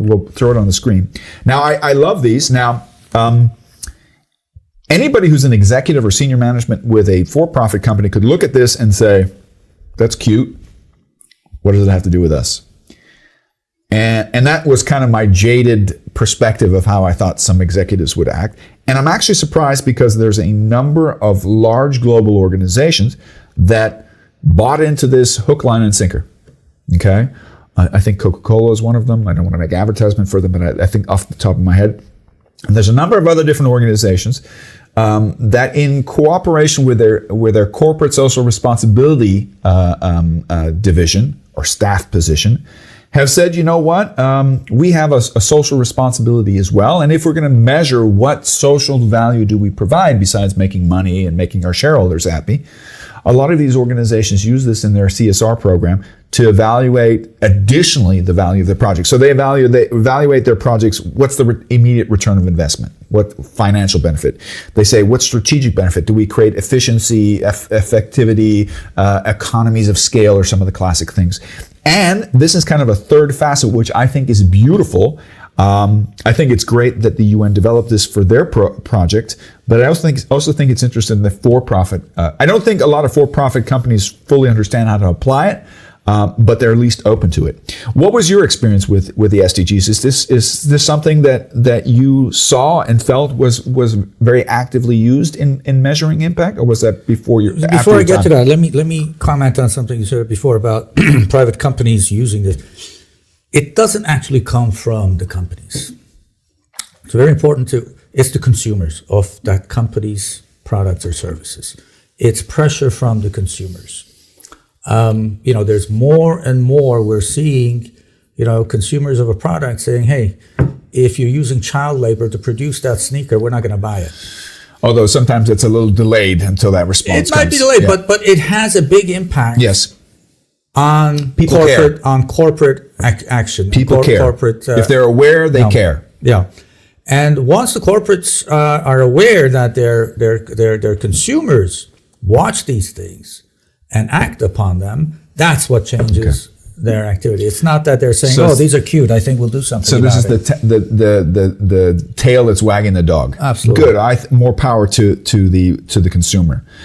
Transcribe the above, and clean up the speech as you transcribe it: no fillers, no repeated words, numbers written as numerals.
we'll throw it on the screen. Now, I love these. Now, anybody who's an executive or senior management with a for-profit company could look at this and say, that's cute. What does it have to do with us? And that was kind of my jaded perspective of how I thought some executives would act. And I'm actually surprised because there's a number of large global organizations that bought into this hook, line, and sinker. Okay? I think Coca-Cola is one of them. I don't want to make advertisement for them, but I think off the top of my head. And there's a number of other different organizations that in cooperation with their corporate social responsibility division or staff position have said, you know what, we have a social responsibility as well. And if we're going to measure what social value do we provide besides making money and making our shareholders happy, a lot of these organizations use this in their CSR program to evaluate additionally the value of their projects. So they evaluate their projects. What's the immediate return of investment? What financial benefit? They say, what strategic benefit? Do we create efficiency, effectivity, economies of scale, or some of the classic things? And this is kind of a third facet, which I think is beautiful. I think it's great that the UN developed this for their project, but I also think it's interesting in the for-profit. I don't think a lot of for-profit companies fully understand how to apply it, but they're at least open to it. What was your experience with the SDGs? Is this something that you saw and felt was very actively used in measuring impact, or was that before your? Before I get to that, let me comment on something you said before about private companies using this. It doesn't actually come from the companies. It's very important it's the consumers of that company's products or services. It's pressure from the consumers. There's more and more we're seeing, consumers of a product saying, hey, if you're using child labor to produce that sneaker, we're not going to buy it. Although sometimes it's a little delayed until that response comes. It might be delayed, yeah. but it has a big impact. Yes. On corporate action. People care. If they're aware, they care. Yeah. And once the corporates are aware that their consumers watch these things and act upon them, that's what changes their activity. It's not that they're saying, these are cute, I think we'll do something about it. So this is the tail that's wagging the dog. Absolutely. Good. More power to the consumer.